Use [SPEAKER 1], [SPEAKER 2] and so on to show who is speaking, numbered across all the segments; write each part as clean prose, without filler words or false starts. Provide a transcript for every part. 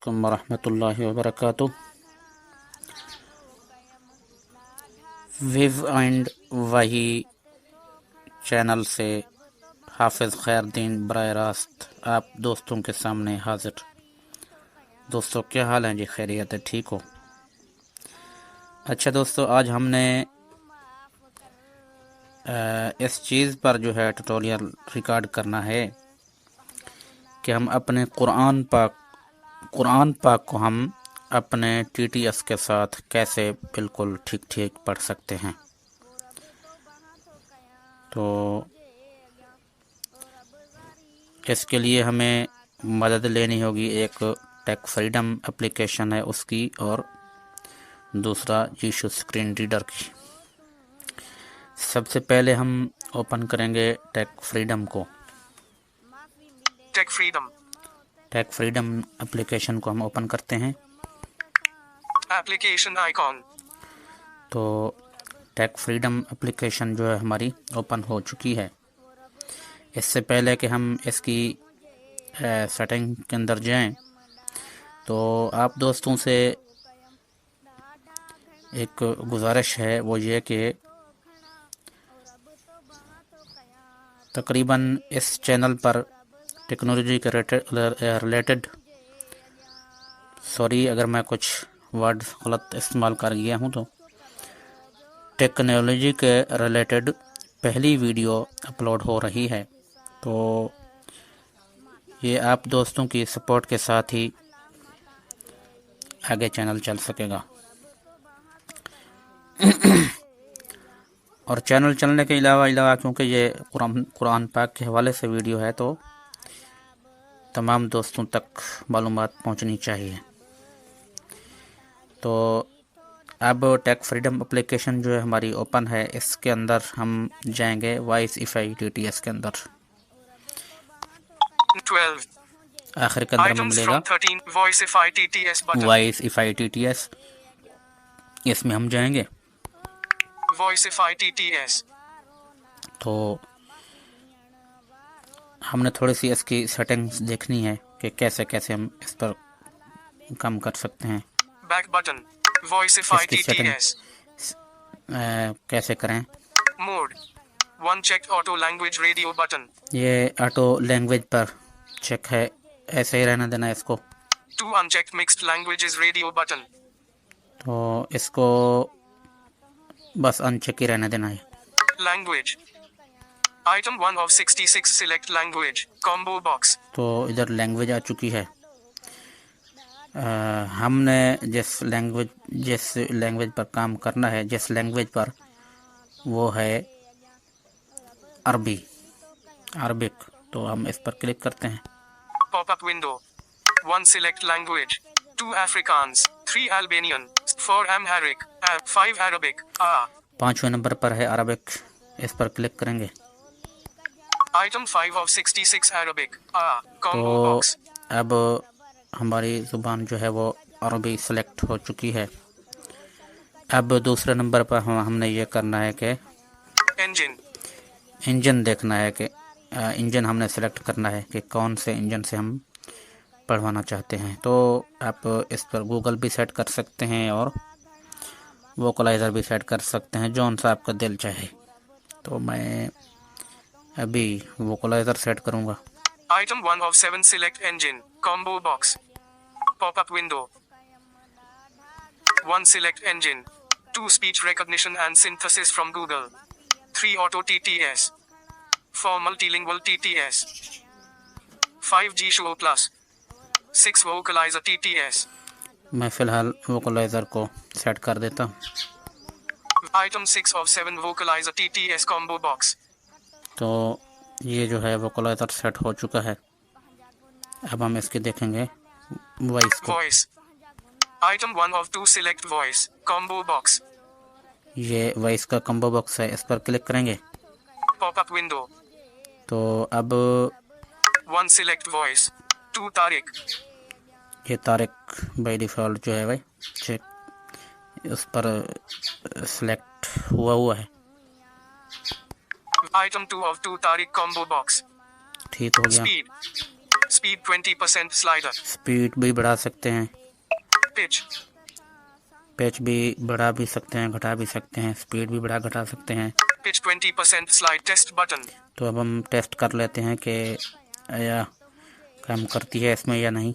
[SPEAKER 1] अलैकुम वरहमतुल्लाहि वबरकातुह। विव एंड वही चैनल से हाफिज़ खैरुद्दीन बराह रास्त आप दोस्तों के सामने हाजिर। दोस्तों क्या हाल है जी? खैरियत है? ठीक हो? अच्छा दोस्तों, आज हमने इस चीज़ पर जो है ट्यूटोरियल रिकॉर्ड करना है कि हम अपने कुरान पाक को हम अपने TTS के साथ कैसे बिल्कुल ठीक ठीक पढ़ सकते हैं। तो इसके लिए हमें मदद लेनी होगी। एक टेक फ्रीडम एप्लीकेशन है उसकी, और दूसरा जीशू स्क्रीन रीडर की। सबसे पहले हम ओपन करेंगे टेक फ्रीडम को। टेक फ्रीडम एप्लीकेशन को हम ओपन करते हैं।
[SPEAKER 2] Application icon.
[SPEAKER 1] तो टेक फ्रीडम एप्लीकेशन जो है हमारी ओपन हो चुकी है। इससे पहले कि हम इसकी सेटिंग के अंदर जाएं, तो आप दोस्तों से एक गुजारिश है, वो ये कि तकरीबन इस चैनल पर टेक्नोलॉजी के रिलेटेड, सॉरी अगर मैं कुछ वर्ड गलत इस्तेमाल कर गया हूँ, तो टेक्नोलॉजी के रिलेटेड पहली वीडियो अपलोड हो रही है। तो ये आप दोस्तों की सपोर्ट के साथ ही आगे चैनल चल सकेगा। और चैनल चलने के अलावा क्योंकि ये कुरान पाक के हवाले से वीडियो है, तो तमाम दोस्तों तक मालूमात पहुंचनी चाहिए। तो अब टेक फ्रीडम एप्लीकेशन जो है हमारी ओपन है। इसके अंदर हम जाएंगे वॉइसify TTS के अंदर।
[SPEAKER 2] 12
[SPEAKER 1] आखिर के अंदर हमें मिलेगा वॉइसify TTS। इसमें हम जाएंगे।
[SPEAKER 2] वॉइसify TTS।
[SPEAKER 1] तो हमने थोड़ी सी इसकी सेटिंग्स देखनी है कि कैसे कैसे हम इस पर काम कर सकते हैं।
[SPEAKER 2] बैक बटन वॉइसify
[SPEAKER 1] इसकी सेटिंग
[SPEAKER 2] TTS
[SPEAKER 1] कैसे करें।
[SPEAKER 2] Mode 1 check auto language radio button.
[SPEAKER 1] ये ऑटो लैंग्वेज पर चेक है, ऐसे ही रहने देना इसको।
[SPEAKER 2] 2 unchecked mixed languages radio button.
[SPEAKER 1] तो इसको बस अनचेक ही रहने देना है।
[SPEAKER 2] Language item 1 of 66 select language combo box.
[SPEAKER 1] तो इधर लैंग्वेज आ चुकी है। हमने जिस लैंग्वेज पर काम करना है, जिस लैंग्वेज पर, वो है अरबिक। तो हम इस पर क्लिक करते हैं।
[SPEAKER 2] Popup window 1 select language 2 Afrikaans 3 Albanian 4 Amharic 5 Arabic.
[SPEAKER 1] 5वें नंबर पर है अरबिक, इस पर क्लिक करेंगे।
[SPEAKER 2] आइटम 5 ऑफ 66 अरबिक कॉम्बो
[SPEAKER 1] तो
[SPEAKER 2] बॉक्स।
[SPEAKER 1] अब हमारी ज़ुबान जो है वो अरबी सेलेक्ट हो चुकी है। अब दूसरे नंबर पर हमने ये करना है कि इंजन देखना है कि इंजन हमने सेलेक्ट करना है कि कौन से इंजन से हम पढ़वाना चाहते हैं। तो आप इस पर गूगल भी सेट कर सकते हैं और वोकलाइज़र भी सेट कर सकते हैं, जौन सा आपका दिल चाहे। तो मैं अभी वोकलाइज़र सेट करूँगा।
[SPEAKER 2] Item 1 of 7 select engine combo box. Popup window 1 select engine 2 speech recognition and synthesis from Google 3 auto TTS 4 multilingual TTS 5 G-Show plus 6 vocaliser TTS।
[SPEAKER 1] मैं फ़िलहाल वोकलाइज़र को सेट कर देता हूँ।
[SPEAKER 2] Item 6 of 7 vocaliser TTS combo box.
[SPEAKER 1] तो ये जो है वोकलाइज़र सेट हो चुका है। अब हम इसके देखेंगे वॉइस को।
[SPEAKER 2] Item 1 of 2 select voice combo box.
[SPEAKER 1] ये वॉइस का कॉम्बो बॉक्स है, इस पर क्लिक करेंगे।
[SPEAKER 2] पॉपअप विंडो
[SPEAKER 1] तो अब
[SPEAKER 2] 1 सिलेक्ट वॉइस 2 तारिक।
[SPEAKER 1] ये तारिक बाय डिफ़ॉल्ट जो है भाई चेक उस पर सेलेक्ट हुआ है।
[SPEAKER 2] Item 2 of 2 Tariq combo box.
[SPEAKER 1] ठीक हो गया।
[SPEAKER 2] Speed 20% slider.
[SPEAKER 1] स्पीड भी बढ़ा सकते हैं,
[SPEAKER 2] Pitch.
[SPEAKER 1] पिच भी बढ़ा भी सकते हैं, घटा भी सकते हैं, स्पीड भी बढ़ा घटा सकते हैं।
[SPEAKER 2] Pitch 20% slide test button.
[SPEAKER 1] तो अब हम टेस्ट कर लेते हैं कि यह काम करती है इसमें या नहीं।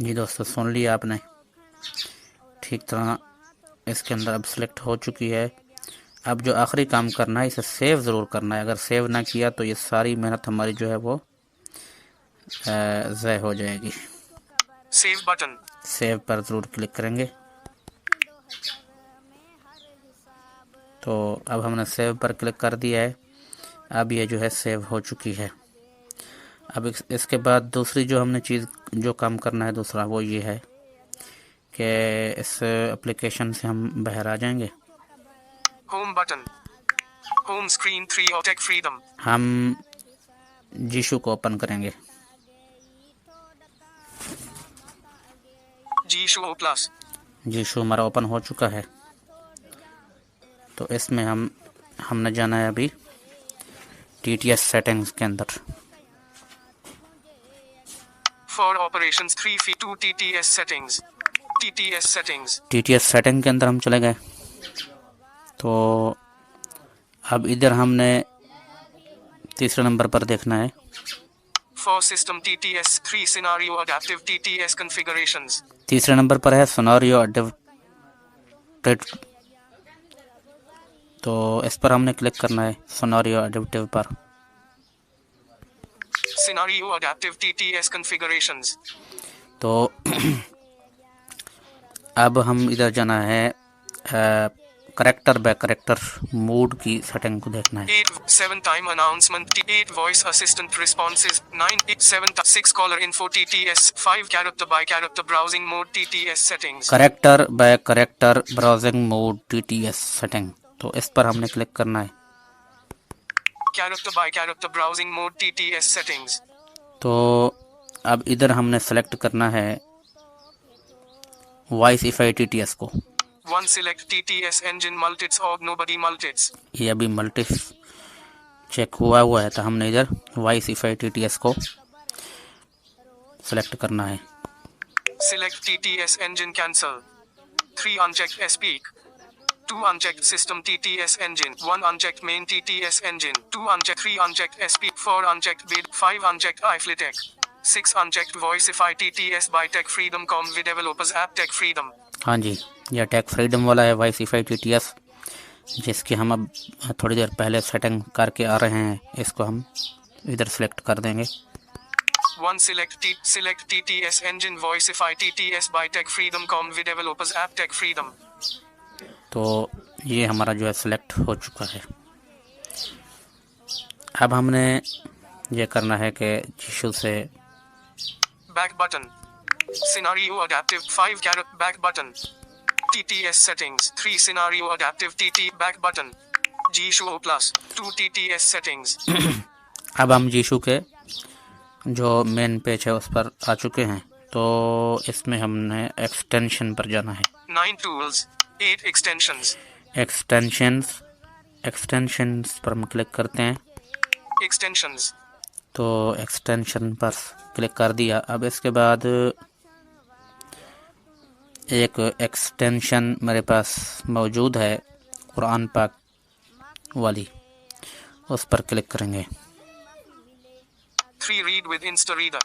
[SPEAKER 1] जी दोस्तों, सुन लिया आपने, ठीक तरह इसके अंदर अब सिलेक्ट हो चुकी है। अब जो आखिरी काम करना है, इसे सेव ज़रूर करना है। अगर सेव ना किया तो ये सारी मेहनत हमारी जो है वो ज़ाय हो जाएगी।
[SPEAKER 2] Save button.
[SPEAKER 1] सेव पर ज़रूर क्लिक करेंगे। तो अब हमने सेव पर क्लिक कर दिया है। अब ये जो है सेव हो चुकी है। अब इसके बाद दूसरी जो हमने चीज़ जो काम करना है दूसरा, वो ये है कि इस एप्लीकेशन से हम बाहर आ जाएंगे।
[SPEAKER 2] Home button. Home screen 3 or Tech Freedom.
[SPEAKER 1] हम जीशु को ओपन करेंगे।
[SPEAKER 2] G-Show Plus.
[SPEAKER 1] जीशु हमारा ओपन हो चुका है। तो इसमें हमने जाना है अभी TTS सेटिंग्स के अंदर।
[SPEAKER 2] For operations 3 TTS settings. TTS settings.
[SPEAKER 1] TTS setting के अंदर हम चले गए। तो अब इधर हमने तीसरे नंबर पर देखना है
[SPEAKER 2] For system TTS 3 scenario adaptive TTS configurations.
[SPEAKER 1] तीसरे नंबर पर है सिनेरियो अडेप्टेड। तो इस पर हमने क्लिक करना है, सिनेरियो अडेप्टिव पर।
[SPEAKER 2] Scenario adaptive TTS configurations.
[SPEAKER 1] तो अब हम इधर जाना है करेक्टर बाय करेक्टर मूड की सेटिंग को देखना है।
[SPEAKER 2] 8 7 time announcement 8 voice assistant responses 9 8 7 6 caller info TTS 5 character by character browsing mode TTS settings.
[SPEAKER 1] Character by character browsing mode TTS setting. तो इस पर हमने क्लिक करना है।
[SPEAKER 2] Character by character browsing mode TTS settings.
[SPEAKER 1] तो अब इधर हमने सेलेक्ट करना है वॉइसify TTS को।
[SPEAKER 2] 1 select TTS engine multits or nobody multits.
[SPEAKER 1] ये अभी मल्टी चेक हुआ है, तो हमने इधर वॉइसify TTS को सेलेक्ट करना है।
[SPEAKER 2] Select TTS engine cancel. 3 unchecked speak. 2 unchecked system TTS engine. 1 unchecked main TTS engine. 2 unchecked 3 unchecked speak. 4 unchecked bid. 5 unchecked iFlyTech. 6 unchecked Voicify TTS by Tech Freedom com with developers app Tech Freedom.
[SPEAKER 1] हाँ जी, यह take freedom वाला है वॉइसify TTS, जिसकी हम अब थोड़ी देर पहले setting करके आ रहे हैं। इसको हम इधर सेलेक्ट कर देंगे।
[SPEAKER 2] 1 select TTS engine Voicify TTS by Tech Freedom com with developers app Tech Freedom.
[SPEAKER 1] तो ये हमारा जो है सेलेक्ट हो चुका है। अब हमने ये करना है कि जीशु से
[SPEAKER 2] Back button. Scenario adaptive 5 character back button. TTS settings 3 scenario adaptive TT back button. G-Show Plus 2 TTS settings.
[SPEAKER 1] अब हम जीशु के जो मेन पेज है उस पर आ चुके हैं। तो इसमें हमने एक्सटेंशन पर जाना है।
[SPEAKER 2] 9 tools 8 extensions.
[SPEAKER 1] एक्सटेंशंस पर हम क्लिक करते हैं।
[SPEAKER 2] Extensions.
[SPEAKER 1] तो एक्सटेंशन पर क्लिक कर दिया। अब इसके बाद एक एक्सटेंशन मेरे पास मौजूद है कुरान पाक वाली, उस पर क्लिक करेंगे।
[SPEAKER 2] 3 read with InstaReader.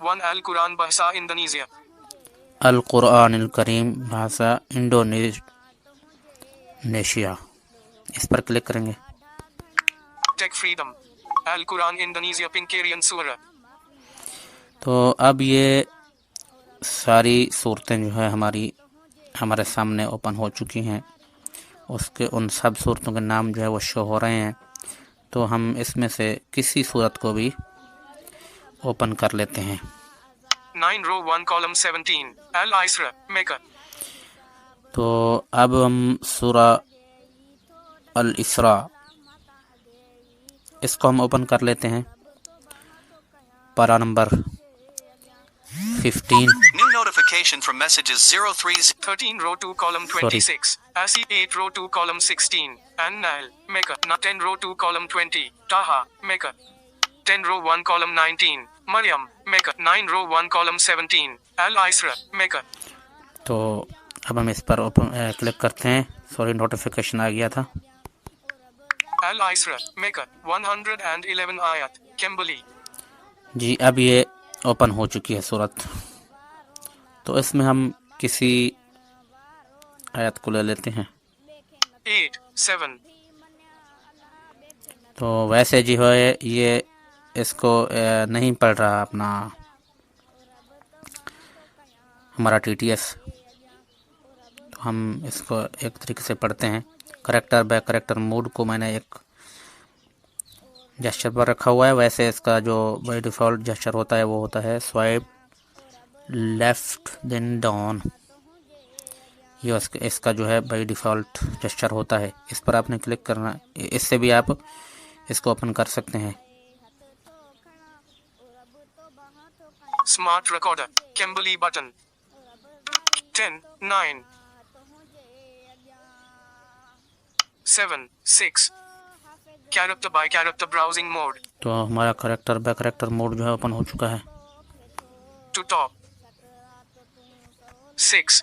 [SPEAKER 2] 1 Al-Quran Bahasa Indonesia.
[SPEAKER 1] अल कुरान अल करीम भाषा इंडोनेशिया, इस पर क्लिक करेंगे।
[SPEAKER 2] Tech Freedom. Al-Quran Indonesia Pinkarian Surah.
[SPEAKER 1] तो अब ये सारी सूरतें जो है हमारे सामने ओपन हो चुकी हैं। उसके उन सब सूरतों के नाम जो है वो शो हो रहे हैं। तो हम इसमें से किसी सूरत को भी ओपन कर लेते हैं।
[SPEAKER 2] 9 row 1 column 17 Al-Isra Mecca.
[SPEAKER 1] तो अब हम सूरा अल इसरा इसको हम ओपन कर लेते हैं। पारा number 15।
[SPEAKER 3] New notification from messages 030.
[SPEAKER 2] 13 row 2 column 26. Asi 8 row 2 column 16. And Nile, Mecca. 10 row 2 column 20. Taha, Mecca. 10 row 1 column 19. Maryam, Mecca. 9 row 1 column 17. Al Isra, Mecca.
[SPEAKER 1] तो अब हम इस पर ओपन क्लिक करते हैं। सॉरी, नोटिफिकेशन आ गया था।
[SPEAKER 2] Al Isra, Mecca. 111 ayat. Kimberly.
[SPEAKER 1] जी, अब ये ओपन हो चुकी है सूरत। तो इसमें हम किसी आयत को ले लेते हैं।
[SPEAKER 2] 8, 7.
[SPEAKER 1] तो वैसे जी हो ये इसको नहीं पढ़ रहा अपना हमारा TTS। तो हम इसको एक तरीके से पढ़ते हैं। करेक्टर बाय करेक्टर मोड को मैंने एक जेस्चर पर रखा हुआ है। वैसे इसका जो बाय डिफ़ॉल्ट जेस्चर होता है वो होता है स्वाइप लेफ्ट देन डाउन। ये इसका जो है बाय डिफ़ॉल्ट जेस्चर होता है। इस पर आपने क्लिक करना। इससे भी आप इसको ओपन कर सकते हैं।
[SPEAKER 2] Smart recorder. Kimberly button. 10, 9. 7, 6. Character by character browsing mode.
[SPEAKER 1] तो हमारा करेक्टर बाय करेक्टर मोड जो है ओपन हो चुका है।
[SPEAKER 2] To top. 6.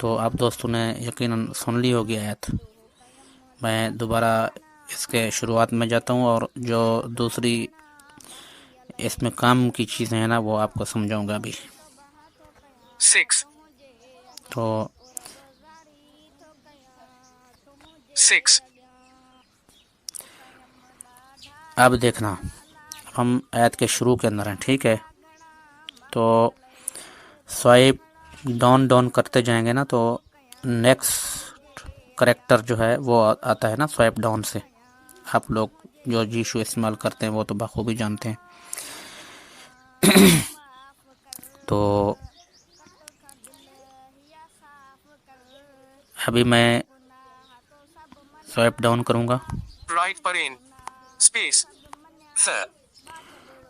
[SPEAKER 1] तो आप दोस्तों ने यकीनन सुन ली होगी आयत। मैं दोबारा इसके शुरुआत में जाता हूँ और जो दूसरी इसमें काम की चीज़ें हैं ना वो आपको समझाऊंगा अभी।
[SPEAKER 2] 6.
[SPEAKER 1] तो
[SPEAKER 2] 6.
[SPEAKER 1] अब देखना, हम आयत के शुरू के अंदर हैं, ठीक है। तो स्वाइप डाउन डाउन करते जाएंगे ना तो नेक्स्ट करेक्टर जो है वो आता है ना स्वाइप डाउन से। आप लोग जो जीशू इस्तेमाल करते हैं वो तो बखूबी जानते हैं। तो अभी मैं स्वाइप डाउन करूँगा।
[SPEAKER 2] Right पर in. Space.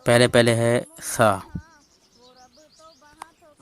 [SPEAKER 1] पहले है सा।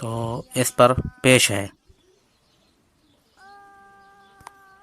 [SPEAKER 1] तो इस पर पेश है।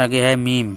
[SPEAKER 1] आगे है मीम।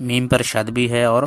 [SPEAKER 1] मीम पर शद भी है और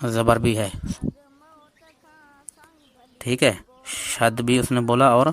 [SPEAKER 1] ज़बर भी है, ठीक है। शद भी उसने बोला और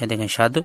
[SPEAKER 1] ये देखें शद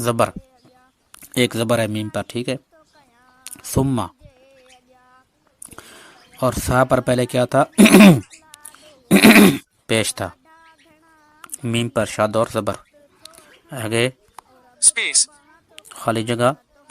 [SPEAKER 1] ज़बर, एक ज़बर है मीम पर, ठीक है। सुम्मा और सा पर पहले क्या था? पेश था। मीम पर शद और ज़बर। आगे
[SPEAKER 2] Space.
[SPEAKER 1] खाली जगह।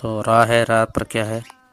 [SPEAKER 1] तो रा है, रा पर क्या है?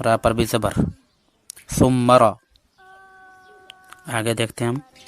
[SPEAKER 1] रा पर भी ज़बर। सुम्मरा। आगे देखते हैं हम।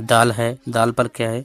[SPEAKER 1] दाल है, दाल पर क्या है?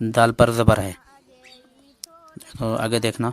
[SPEAKER 1] दाल पर ज़बर है। तो आगे देखना।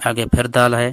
[SPEAKER 1] आगे फिर दाल है।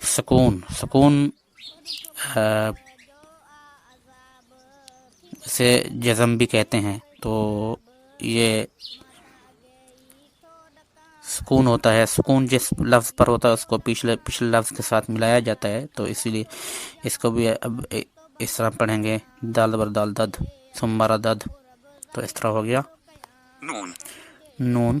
[SPEAKER 1] सुकून। सुकून से जज़म भी कहते हैं। तो ये सुकून होता है। सुकून जिस लफ्ज़ पर होता है उसको पिछले लफ्ज़ के साथ मिलाया जाता है। तो इसीलिए इसको भी अब इस तरह पढ़ेंगे, दाल बर दाल दद सुम्मारा दद। तो इस तरह हो गया।
[SPEAKER 3] नून
[SPEAKER 1] नून,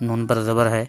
[SPEAKER 1] नून पर ज़बर है।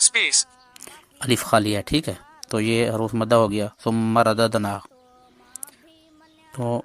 [SPEAKER 2] Space.
[SPEAKER 1] अलिफ खाली है, ठीक है। तो ये हरूफ मद्दा हो गया। सुम्मारा ददना। तो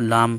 [SPEAKER 1] लाम,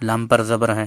[SPEAKER 1] लाम पर ज़बर है।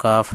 [SPEAKER 1] काफ,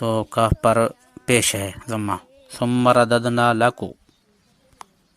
[SPEAKER 1] तो काफ पर पेश है ज़म्मा। सुम्मारा ददना लाकू।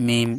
[SPEAKER 1] मीम,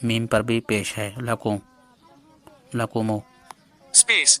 [SPEAKER 1] मीम पर भी पेश है। लाकू, लाकुमो।
[SPEAKER 2] Space.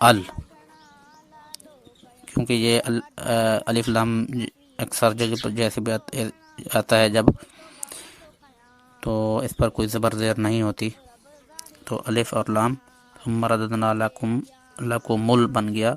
[SPEAKER 1] अल, क्योंकि ये अलिफ लाम अक्सर जगह पर जैसे भी आता है जब, तो इस पर कोई ज़बर ज़ेर नहीं होती, तो अलिफ और लाम सुम्मा रददना लकुमुल बन गया।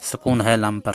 [SPEAKER 1] सुकून है लाम पर।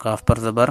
[SPEAKER 1] काफ पर ज़बर,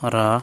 [SPEAKER 1] रा,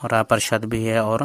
[SPEAKER 1] रा पर शद भी है और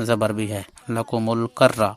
[SPEAKER 1] ज़बर भी है। लकुमुल कर्रा,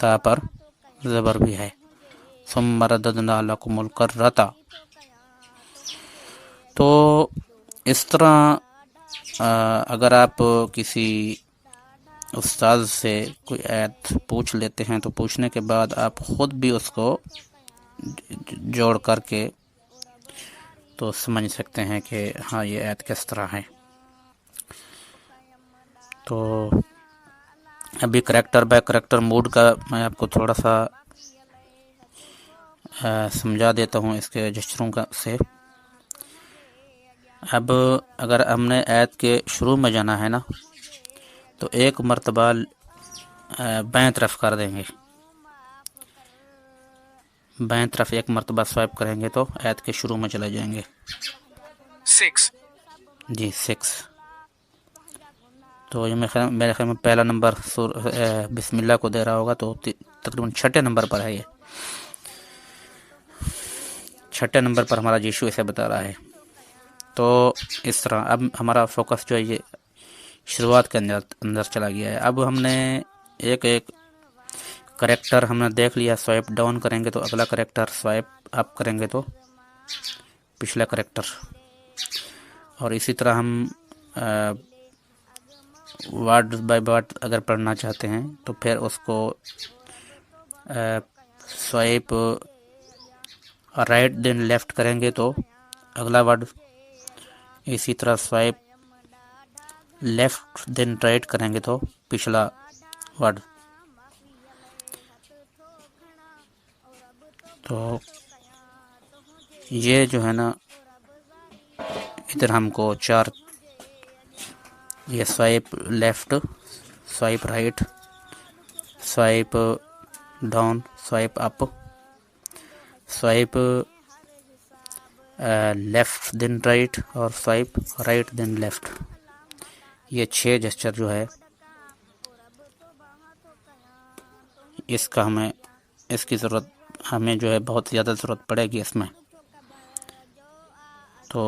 [SPEAKER 1] ता पर ज़बर भी है। सुम्मा रददना लकुमुल कर्रता। तो इस तरह अगर आप किसी उस्ताद से कोई आयत पूछ लेते हैं तो पूछने के बाद आप ख़ुद भी उसको जोड़ करके तो समझ सकते हैं कि हाँ ये आयत किस तरह है। तो अभी करैक्टर बाय करैक्टर मोड का मैं आपको थोड़ा सा समझा देता हूँ इसके जेस्चरों का से। अब अगर हमने आयत के शुरू में जाना है ना, तो एक मर्तबा बाएं तरफ कर देंगे, बाएं तरफ एक मर्तबा स्वाइप करेंगे तो आयत के शुरू में चले जाएंगे।
[SPEAKER 2] 6,
[SPEAKER 1] जी 6। तो ये मेरे ख्याल में पहला नंबर बिस्मिल्लाह को दे रहा होगा, तो तकरीबन 6ठे नंबर पर है। ये 6ठे नंबर पर हमारा यीशु इसे बता रहा है। तो इस तरह अब हमारा फोकस जो है ये शुरुआत के अंदर चला गया है। अब हमने एक एक करेक्टर हमने देख लिया, स्वाइप डाउन करेंगे तो अगला करेक्टर, स्वाइप अप करेंगे तो पिछला करेक्टर, और इसी तरह हम वर्ड बाय वर्ड अगर पढ़ना चाहते हैं तो फिर उसको स्वाइप राइट देन लेफ्ट करेंगे तो अगला वर्ड, इसी तरह स्वाइप लेफ्ट देन राइट करेंगे तो पिछला वर्ड। तो ये जो है ना, इधर हमको 4, ये swipe left, swipe right, swipe down, swipe up, swipe left then right और स्वाइप राइट देन लेफ्ट, ये 6 जेस्चर जो है इसका इसकी ज़रूरत हमें जो है बहुत ज़्यादा ज़रूरत पड़ेगी इसमें। तो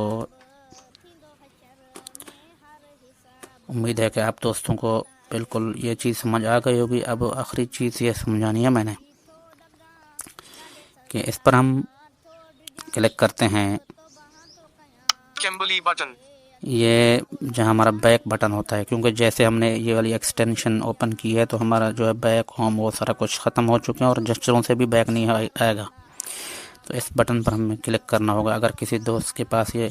[SPEAKER 1] उम्मीद है कि आप दोस्तों को बिल्कुल ये चीज़ समझ आ गई होगी। अब आखिरी चीज़ ये समझानी है मैंने कि इस पर हम क्लिक करते हैं,
[SPEAKER 2] Kimberly button.
[SPEAKER 1] ये जहाँ हमारा बैक बटन होता है, क्योंकि जैसे हमने ये वाली एक्सटेंशन ओपन की है तो हमारा जो है बैक होम वो सारा कुछ ख़त्म हो चुके हैं और जेस्चरों से भी बैक नहीं आएगा। तो इस बटन पर हमें क्लिक करना होगा। अगर किसी दोस्त के पास ये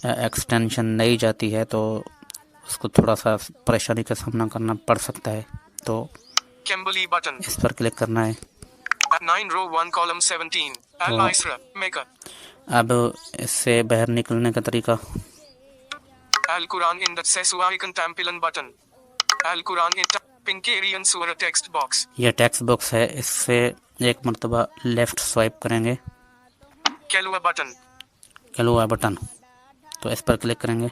[SPEAKER 1] एक्सटेंशन नहीं जाती है तो उसको थोड़ा सा परेशानी का सामना करना पड़ सकता है। तो
[SPEAKER 2] Kimberly button.
[SPEAKER 1] इस पर क्लिक करना है।
[SPEAKER 2] At 9 row 1 column 17. Al Isra Maker.
[SPEAKER 1] अब इससे बाहर निकलने का तरीका,
[SPEAKER 2] Al Quran in the Sesua icon tampilan button. Al Quran in Pinkarian Surah text box.
[SPEAKER 1] यह टेक्स्ट बॉक्स है, इससे एक मरतबा लेफ़्ट स्वाइप करेंगे,
[SPEAKER 2] Kelua button.
[SPEAKER 1] कैलुआ बटन, तो इस पर क्लिक करेंगे।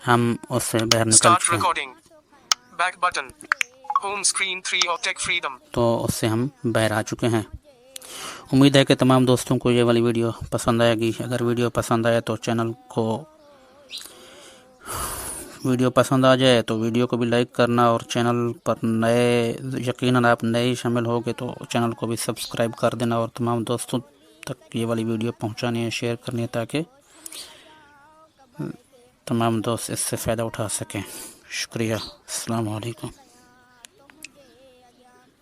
[SPEAKER 1] हम उससे बाहर निकल
[SPEAKER 2] Start
[SPEAKER 1] चुके हैं,
[SPEAKER 2] recording. Back button. Home screen 3 or tech freedom.
[SPEAKER 1] तो उससे हम बाहर आ चुके हैं। उम्मीद है कि तमाम दोस्तों को ये वाली वीडियो पसंद आएगी। अगर वीडियो पसंद आए तो वीडियो पसंद आ जाए तो वीडियो को भी लाइक करना, और चैनल पर यकीनन आप नए शामिल होगे तो चैनल को भी सब्सक्राइब कर देना और तमाम दोस्तों तक ये वाली वीडियो पहुंचानी है, शेयर करनी है, ताकि तमाम दोस्त इससे फ़ायदा उठा सकें। शुक्रिया। अस्सलाम वालेकुम।